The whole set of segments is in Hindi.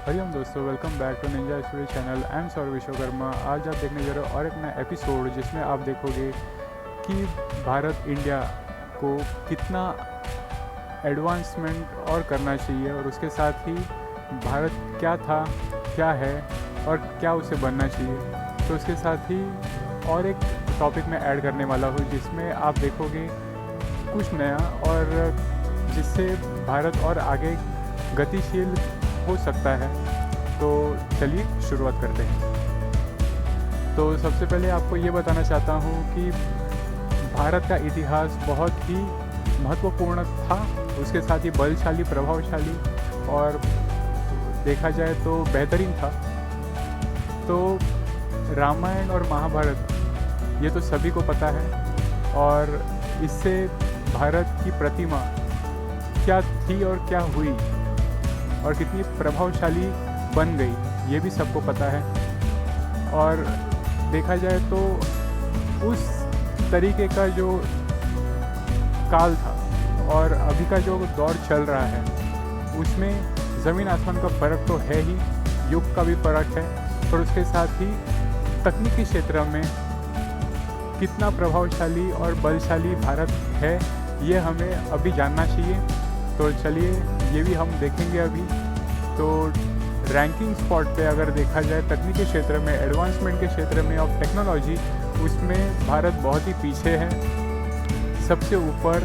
हरिओम दोस्तों, welcome back to ninja story channel. I am Saurabh Vishwakarma. आज आप देखने जा रहे हो और एक नया एपिसोड जिसमें आप देखोगे कि भारत इंडिया को कितना एडवांसमेंट और करना चाहिए और उसके साथ ही भारत क्या था, क्या है और क्या उसे बनना चाहिए। तो उसके साथ ही और एक टॉपिक में ऐड करने वाला हूँ जिसमें आप देखोगे कुछ नया और जिससे भारत और आगे गतिशील हो सकता है। तो चलिए शुरुआत करते हैं। तो सबसे पहले आपको ये बताना चाहता हूँ कि भारत का इतिहास बहुत ही महत्वपूर्ण था, उसके साथ ही बलशाली, प्रभावशाली और देखा जाए तो बेहतरीन था। तो रामायण और महाभारत ये तो सभी को पता है और इससे भारत की प्रतिमा क्या थी और क्या हुई और कितनी प्रभावशाली बन गई ये भी सबको पता है। और देखा जाए तो उस तरीके का जो काल था और अभी का जो दौर चल रहा है उसमें ज़मीन आसमान का फ़र्क तो है ही, युग का भी फ़र्क है, पर उसके साथ ही तकनीकी क्षेत्र में कितना प्रभावशाली और बलशाली भारत है ये हमें अभी जानना चाहिए। तो चलिए ये भी हम देखेंगे अभी। तो रैंकिंग स्पॉट पे अगर देखा जाए तकनीकी क्षेत्र में, एडवांसमेंट के क्षेत्र में ऑफ टेक्नोलॉजी, उसमें भारत बहुत ही पीछे है। सबसे ऊपर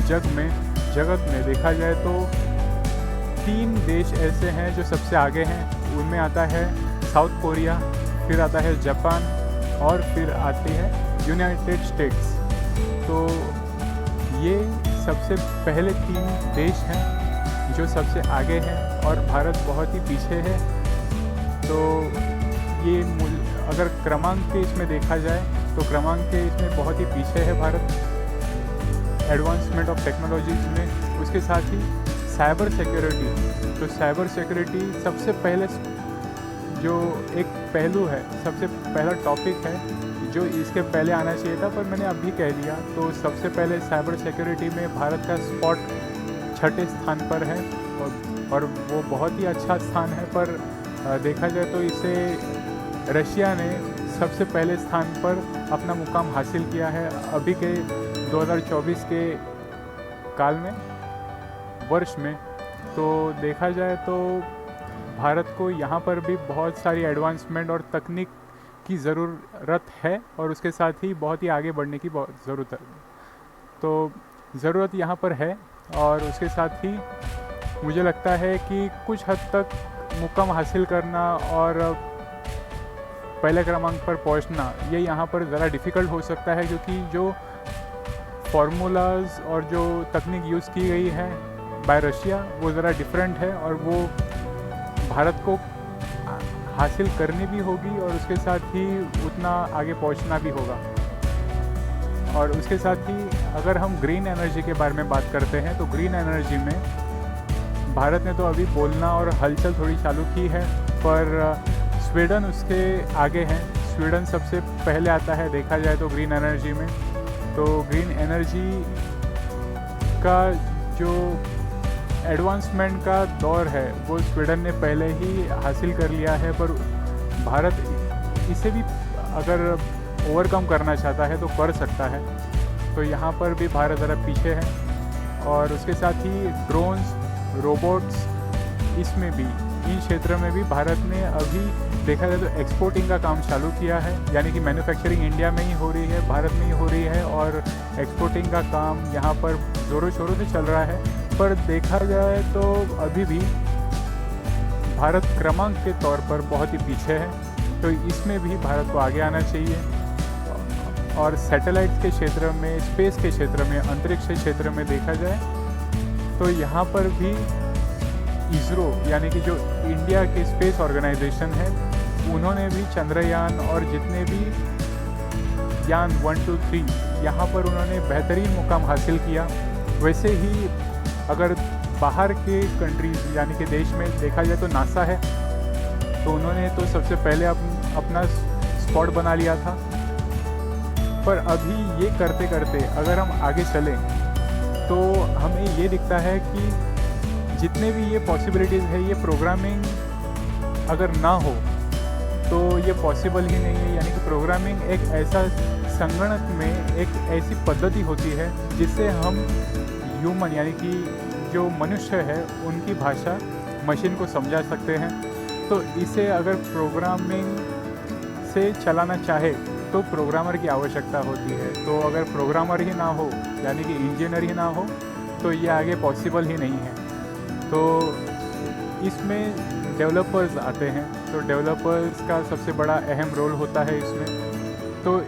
जगत में देखा जाए तो 3 देश ऐसे हैं जो सबसे आगे हैं। उनमें आता है साउथ कोरिया, फिर आता है जापान और फिर आते हैं यूनाइटेड स्टेट्स। तो ये सबसे पहले 3 देश हैं जो सबसे आगे हैं और भारत बहुत ही पीछे है। तो ये अगर क्रमांक के इसमें देखा जाए तो क्रमांक के इसमें बहुत ही पीछे है भारत एडवांसमेंट ऑफ टेक्नोलॉजीज़ में। उसके साथ ही साइबर सिक्योरिटी, तो साइबर सिक्योरिटी सबसे पहले जो एक पहलू है, सबसे पहला टॉपिक है जो इसके पहले आना चाहिए था, पर मैंने अभी कह दिया। तो सबसे पहले साइबर सिक्योरिटी में भारत का स्पॉट 6ठे स्थान पर है और वो बहुत ही अच्छा स्थान है। पर देखा जाए तो इसे रशिया ने सबसे पहले स्थान पर अपना मुकाम हासिल किया है अभी के 2024 के काल में, वर्ष में। तो देखा जाए तो भारत को यहाँ पर भी बहुत सारी एडवांसमेंट और तकनीक की ज़रूरत है और उसके साथ ही बहुत ही आगे बढ़ने की बहुत ज़रूरत है। तो ज़रूरत यहाँ पर है और उसके साथ ही मुझे लगता है कि कुछ हद तक मुकाम हासिल करना और पहले क्रमांक पर पहुँचना ये यहाँ पर ज़रा डिफ़िकल्ट हो सकता है, क्योंकि जो फार्मूलाज और जो तकनीक यूज़ की गई है बाय रशिया वो ज़रा डिफरेंट है और वो भारत को हासिल करनी भी होगी और उसके साथ ही उतना आगे पहुंचना भी होगा। और उसके साथ ही अगर हम ग्रीन एनर्जी के बारे में बात करते हैं तो ग्रीन एनर्जी में भारत ने तो अभी बोलना और हलचल थोड़ी चालू की है, पर स्वीडन उसके आगे हैं। स्वीडन सबसे पहले आता है देखा जाए तो ग्रीन एनर्जी में। तो ग्रीन एनर्जी का जो एडवांसमेंट का दौर है वो स्वीडन ने पहले ही हासिल कर लिया है, पर भारत इसे भी अगर ओवरकम करना चाहता है तो कर सकता है। तो यहाँ पर भी भारत ज़रा पीछे है। और उसके साथ ही ड्रोन्स, रोबोट्स, इसमें भी, इन क्षेत्र में भी भारत ने अभी देखा जाए तो एक्सपोर्टिंग का काम चालू किया है, यानी कि मैन्युफैक्चरिंग इंडिया में ही हो रही है, भारत में ही हो रही है और एक्सपोर्टिंग का काम यहाँ पर ज़ोरों शोरों से चल रहा है। पर देखा जाए तो अभी भी भारत क्रमांक के तौर पर बहुत ही पीछे है। तो इसमें भी भारत को आगे आना चाहिए। और सैटेलाइट के क्षेत्र में, स्पेस के क्षेत्र में, अंतरिक्ष के क्षेत्र में देखा जाए तो यहाँ पर भी इसरो यानी कि जो इंडिया के स्पेस ऑर्गेनाइजेशन है उन्होंने भी चंद्रयान और जितने भी यान 1, 2, 3 यहाँ पर उन्होंने बेहतरीन मुकाम हासिल किया। वैसे ही अगर बाहर के कंट्रीज़ यानी कि देश में देखा जाए तो नासा है, तो उन्होंने तो सबसे पहले अपना स्पॉट बना लिया था। पर अभी ये करते करते अगर हम आगे चलें तो हमें ये दिखता है कि जितने भी ये पॉसिबिलिटीज़ है, ये प्रोग्रामिंग अगर ना हो तो ये पॉसिबल ही नहीं है। यानी कि प्रोग्रामिंग एक ऐसा संगणक में एक ऐसी पद्धति होती है जिससे हम ह्यूमन यानी कि जो मनुष्य है उनकी भाषा मशीन को समझा सकते हैं। तो इसे अगर प्रोग्रामिंग से चलाना चाहे तो प्रोग्रामर की आवश्यकता होती है। तो अगर प्रोग्रामर ही ना हो यानी कि इंजीनियर ही ना हो तो ये आगे पॉसिबल ही नहीं है। तो इसमें डेवलपर्स आते हैं। तो डेवलपर्स का सबसे बड़ा अहम रोल होता है इसमें। तो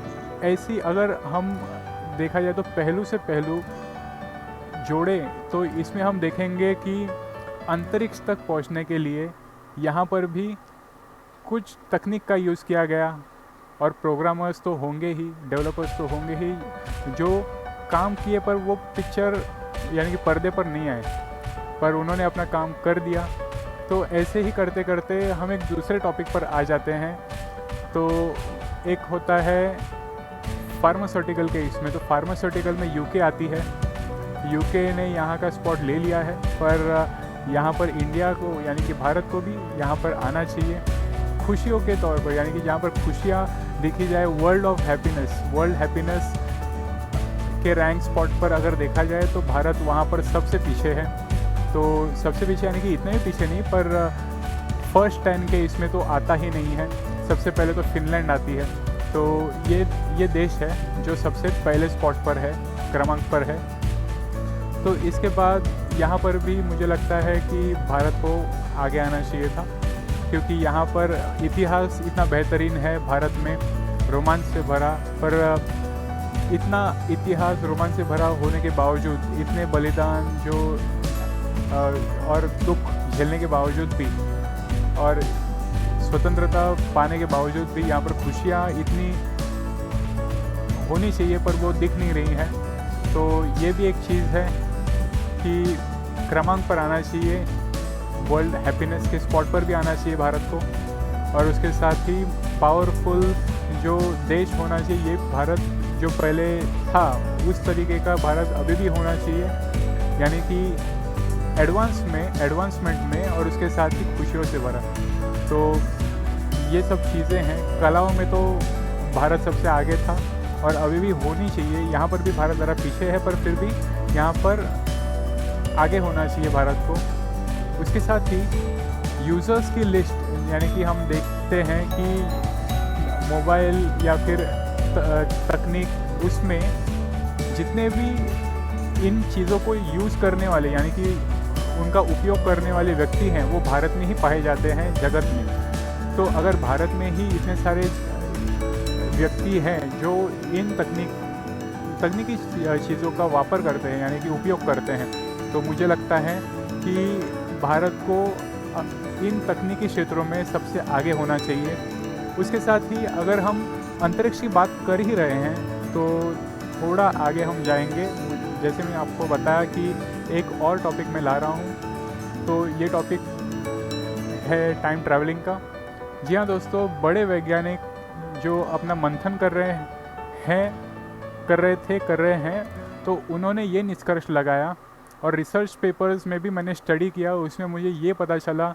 ऐसी अगर हम देखा जाए तो पहलू से पहलू जोड़े तो इसमें हम देखेंगे कि अंतरिक्ष तक पहुंचने के लिए यहाँ पर भी कुछ तकनीक का यूज़ किया गया। और प्रोग्रामर्स तो होंगे ही, डेवलपर्स तो होंगे ही जो काम किए पर वो पिक्चर यानी कि पर्दे पर नहीं आए, पर उन्होंने अपना काम कर दिया। तो ऐसे ही करते करते हम एक दूसरे टॉपिक पर आ जाते हैं। तो एक होता है फार्मास्यूटिकल के इसमें। तो फार्मास्यूटिकल में यूके आती है। यूके ने यहाँ का स्पॉट ले लिया है, पर यहाँ पर इंडिया को यानी कि भारत को भी यहाँ पर आना चाहिए खुशियों के तौर पर। यानी कि जहाँ पर खुशियाँ देखी जाए, वर्ल्ड हैप्पीनेस के रैंक स्पॉट पर अगर देखा जाए तो भारत वहाँ पर सबसे पीछे है। तो सबसे पीछे यानी कि इतने भी पीछे नहीं, पर फर्स्ट 10 के इसमें तो आता ही नहीं है। सबसे पहले तो फिनलैंड आती है। तो ये देश है जो सबसे पहले स्पॉट पर है, क्रमांक पर है। तो इसके बाद यहाँ पर भी मुझे लगता है कि भारत को आगे आना चाहिए था, क्योंकि यहाँ पर इतिहास इतना बेहतरीन है भारत में, रोमांच से भरा। पर इतना इतिहास रोमांच से भरा होने के बावजूद, इतने बलिदान जो और दुख झेलने के बावजूद भी और स्वतंत्रता पाने के बावजूद भी यहाँ पर खुशियाँ इतनी होनी चाहिए पर वो दिख नहीं रही हैं। तो ये भी एक चीज़ है कि क्रमांक पर आना चाहिए, वर्ल्ड हैप्पीनेस के स्पॉट पर भी आना चाहिए भारत को। और उसके साथ ही पावरफुल जो देश होना चाहिए, ये भारत जो पहले था उस तरीके का भारत अभी भी होना चाहिए, यानी कि एडवांसमेंट में और उसके साथ ही खुशियों से भरा। तो ये सब चीज़ें हैं। कलाओं में तो भारत सबसे आगे था और अभी भी होनी चाहिए। यहाँ पर भी भारत ज़रा पीछे है, पर फिर भी यहाँ पर आगे होना चाहिए भारत को। उसके साथ ही यूज़र्स की लिस्ट, यानी कि हम देखते हैं कि मोबाइल या फिर तकनीक, उसमें जितने भी इन चीज़ों को यूज़ करने वाले यानी कि उनका उपयोग करने वाले व्यक्ति हैं वो भारत में ही पाए जाते हैं जगत में। तो अगर भारत में ही इतने सारे व्यक्ति हैं जो इन तकनीकी चीज़ों का वापर करते हैं यानी कि उपयोग करते हैं, तो मुझे लगता है कि भारत को इन तकनीकी क्षेत्रों में सबसे आगे होना चाहिए। उसके साथ ही अगर हम अंतरिक्ष की बात कर ही रहे हैं तो थोड़ा आगे हम जाएंगे। जैसे मैं आपको बताया कि एक और टॉपिक मैं ला रहा हूँ, तो ये टॉपिक है टाइम ट्रैवलिंग का। जी हाँ दोस्तों, बड़े वैज्ञानिक जो अपना मंथन कर रहे हैं, तो उन्होंने ये निष्कर्ष लगाया और रिसर्च पेपर्स में भी मैंने स्टडी किया। उसमें मुझे ये पता चला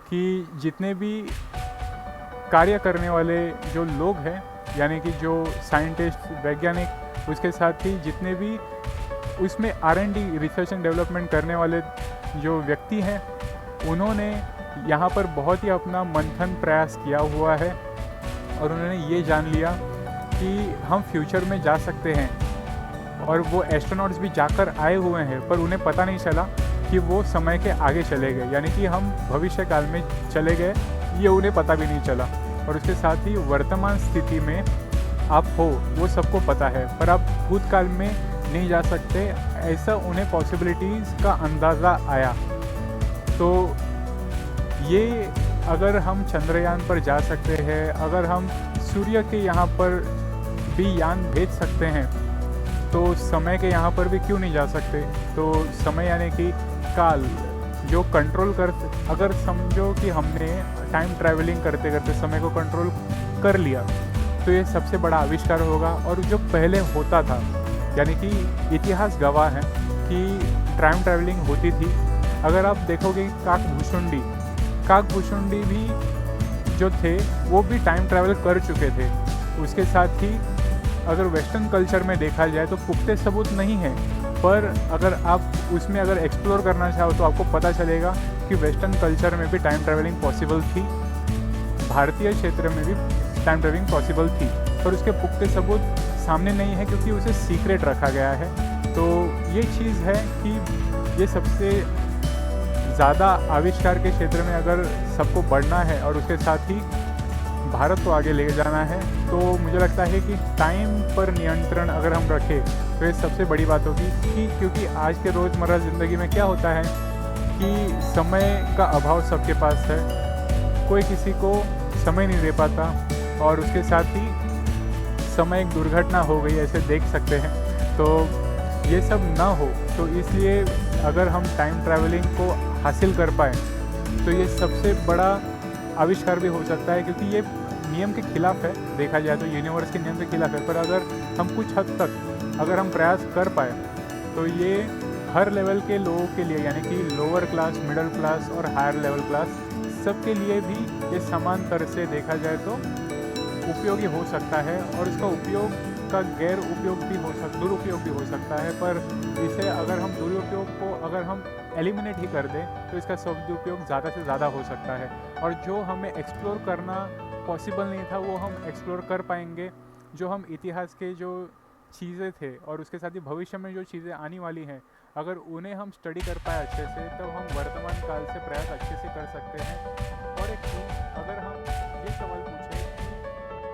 कि जितने भी कार्य करने वाले जो लोग हैं यानी कि जो साइंटिस्ट, वैज्ञानिक, उसके साथ ही जितने भी उसमें R&D रिसर्च एंड डेवलपमेंट करने वाले जो व्यक्ति हैं, उन्होंने यहाँ पर बहुत ही अपना मंथन प्रयास किया हुआ है और उन्होंने ये जान लिया कि हम फ्यूचर में जा सकते हैं। और वो एस्ट्रोनॉट्स भी जाकर आए हुए हैं, पर उन्हें पता नहीं चला कि वो समय के आगे चले गए, यानी कि हम भविष्य काल में चले गए, ये उन्हें पता भी नहीं चला। और उसके साथ ही वर्तमान स्थिति में आप हो वो सबको पता है, पर आप भूतकाल में नहीं जा सकते, ऐसा उन्हें पॉसिबिलिटीज़ का अंदाज़ा आया। तो ये अगर हम चंद्रयान पर जा सकते हैं, अगर हम सूर्य के यहाँ पर भी यान भेज सकते हैं, तो समय के यहाँ पर भी क्यों नहीं जा सकते। तो समय यानी कि काल जो कंट्रोल अगर समझो कि हमने टाइम ट्रैवलिंग करते करते समय को कंट्रोल कर लिया, तो ये सबसे बड़ा आविष्कार होगा। और जो पहले होता था, यानी कि इतिहास गवाह है कि टाइम ट्रैवलिंग होती थी। अगर आप देखोगे काकभूषुंडी भी जो थे वो भी टाइम ट्रैवल कर चुके थे। उसके साथ ही अगर वेस्टर्न कल्चर में देखा जाए तो पुख्ते सबूत नहीं है, पर अगर आप उसमें अगर एक्सप्लोर करना चाहो तो आपको पता चलेगा कि वेस्टर्न कल्चर में भी टाइम ट्रैवलिंग पॉसिबल थी, भारतीय क्षेत्र में भी टाइम ट्रैवलिंग पॉसिबल थी, पर उसके पुख्ते सबूत सामने नहीं है क्योंकि उसे सीक्रेट रखा गया है। तो ये चीज़ है कि ये सबसे ज़्यादा आविष्कार के क्षेत्र में अगर सबको बढ़ना है और उसके साथ ही भारत को आगे ले जाना है, तो मुझे लगता है कि टाइम पर नियंत्रण अगर हम रखें तो ये सबसे बड़ी बात होगी। क्योंकि आज के रोज़मर्रा ज़िंदगी में क्या होता है कि समय का अभाव सबके पास है, कोई किसी को समय नहीं दे पाता, और उसके साथ ही समय एक दुर्घटना हो गई ऐसे देख सकते हैं। तो ये सब ना हो, तो इसलिए अगर हम टाइम ट्रैवलिंग को हासिल कर पाए तो ये सबसे बड़ा आविष्कार भी हो सकता है, क्योंकि ये नियम के खिलाफ है, देखा जाए तो यूनिवर्स के नियम के खिलाफ है। पर अगर हम कुछ हद तक अगर हम प्रयास कर पाए तो ये हर लेवल के लोगों के लिए, यानी कि लोअर क्लास, मिडिल क्लास और हायर लेवल क्लास, सबके लिए भी ये समान तरह से देखा जाए तो उपयोगी हो सकता है। और इसका उपयोग का गैर उपयोग भी दुरुपयोग भी हो सकता है, पर इसे अगर हम दुरुपयोग को अगर हम एलिमिनेट ही कर दें तो इसका सदुपयोग ज़्यादा से ज़्यादा हो सकता है। और जो हमें एक्सप्लोर करना पॉसिबल नहीं था वो हम एक्सप्लोर कर पाएंगे। जो हम इतिहास के जो चीज़ें थे और उसके साथ ही भविष्य में जो चीज़ें आने वाली हैं, अगर उन्हें हम स्टडी कर पाए अच्छे से, तब हम वर्तमान काल से प्रयास अच्छे से कर सकते हैं। और एक चीज़, अगर हम ये सवाल पूछें कि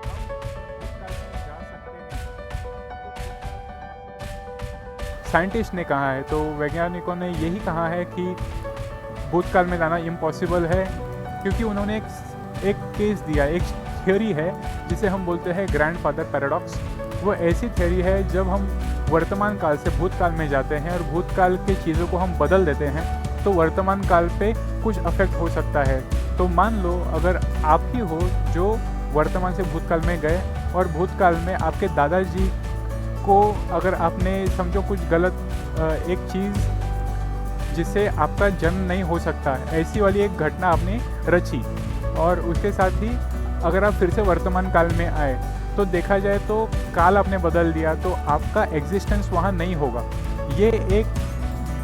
हम भूतकाल में जा सकते हैं, साइंटिस्ट ने कहा है, तो वैज्ञानिकों ने यही कहा है कि भूतकाल में जाना इम्पॉसिबल है, क्योंकि उन्होंने एक केस दिया, एक थ्योरी है जिसे हम बोलते हैं ग्रैंडफादर पैराडॉक्स। वो ऐसी थ्योरी है जब हम वर्तमान काल से भूतकाल में जाते हैं और भूतकाल की चीज़ों को हम बदल देते हैं तो वर्तमान काल पे कुछ अफेक्ट हो सकता है। तो मान लो अगर आप ही हो जो वर्तमान से भूतकाल में गए और भूतकाल में आपके दादाजी को अगर आपने समझो कुछ गलत एक चीज़ जिससे आपका जन्म नहीं हो सकता, ऐसी वाली एक घटना आपने रची, और उसके साथ ही अगर आप फिर से वर्तमान काल में आए तो देखा जाए तो काल आपने बदल दिया, तो आपका एग्जिस्टेंस वहाँ नहीं होगा। ये एक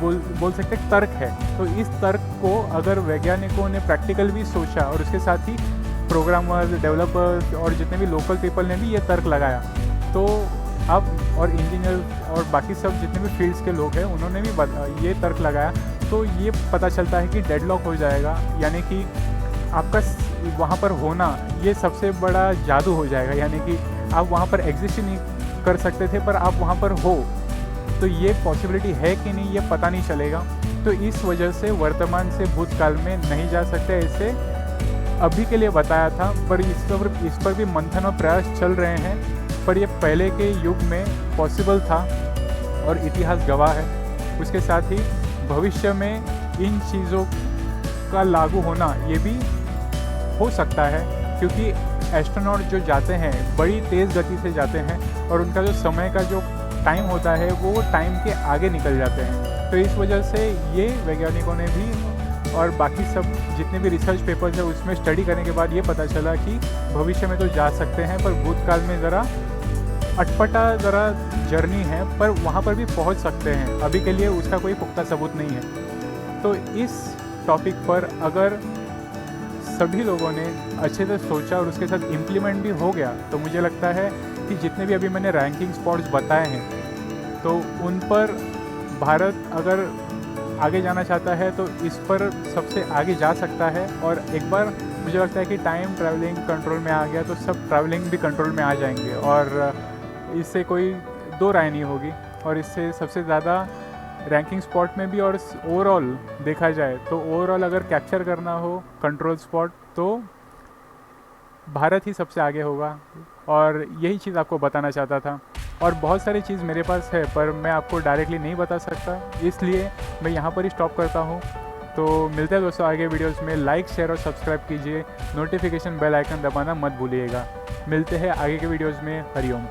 बोल सकते तर्क है। तो इस तर्क को अगर वैज्ञानिकों ने प्रैक्टिकल भी सोचा और उसके साथ ही प्रोग्रामर्स, डेवलपर्स और जितने भी लोकल पीपल ने भी ये तर्क लगाया, तो अब और इंजीनियर और बाकी सब जितने भी फील्ड्स के लोग हैं उन्होंने भी ये तर्क लगाया, तो ये पता चलता है कि डेडलॉक हो जाएगा, यानी कि आपका वहाँ पर होना ये सबसे बड़ा जादू हो जाएगा। यानी कि आप वहाँ पर एग्जिस्ट ही नहीं कर सकते थे, पर आप वहाँ पर हो, तो ये पॉसिबिलिटी है कि नहीं ये पता नहीं चलेगा। तो इस वजह से वर्तमान से भूतकाल में नहीं जा सकते, ऐसे अभी के लिए बताया था। पर इस पर भी मंथन और प्रयास चल रहे हैं, पर ये पहले के युग में पॉसिबल था और इतिहास गवाह है। उसके साथ ही भविष्य में इन चीज़ों का लागू होना ये भी हो सकता है, क्योंकि एस्ट्रोनॉट जो जाते हैं बड़ी तेज़ गति से जाते हैं और उनका जो समय का जो टाइम होता है वो टाइम के आगे निकल जाते हैं। तो इस वजह से ये वैज्ञानिकों ने भी और बाकी सब जितने भी रिसर्च पेपर्स है उसमें स्टडी करने के बाद ये पता चला कि भविष्य में तो जा सकते हैं, पर भूतकाल में ज़रा अटपटा ज़रा जर्नी है, पर वहाँ पर भी पहुँच सकते हैं। अभी के लिए उसका कोई पुख्ता सबूत नहीं है। तो इस टॉपिक पर अगर सभी लोगों ने अच्छे से सोचा और उसके साथ इम्प्लीमेंट भी हो गया, तो मुझे लगता है कि जितने भी अभी मैंने रैंकिंग स्पॉट्स बताए हैं तो उन पर भारत अगर आगे जाना चाहता है तो इस पर सबसे आगे जा सकता है। और एक बार मुझे लगता है कि टाइम ट्रैवलिंग कंट्रोल में आ गया तो सब ट्रैवलिंग भी कंट्रोल में आ जाएंगे, और इससे कोई दो राय नहीं होगी। और इससे सबसे ज़्यादा रैंकिंग स्पॉट में भी और ओवरऑल देखा जाए तो ओवरऑल अगर कैप्चर करना हो कंट्रोल स्पॉट तो भारत ही सबसे आगे होगा। और यही चीज़ आपको बताना चाहता था। और बहुत सारी चीज़ मेरे पास है पर मैं आपको डायरेक्टली नहीं बता सकता, इसलिए मैं यहाँ पर ही स्टॉप करता हूँ। तो मिलते हैं दोस्तों आगे वीडियोस में। लाइक, शेयर और सब्सक्राइब कीजिए, नोटिफिकेशन बेल आइकन दबाना मत भूलिएगा। मिलते हैं आगे के वीडियोस में। हरिओम।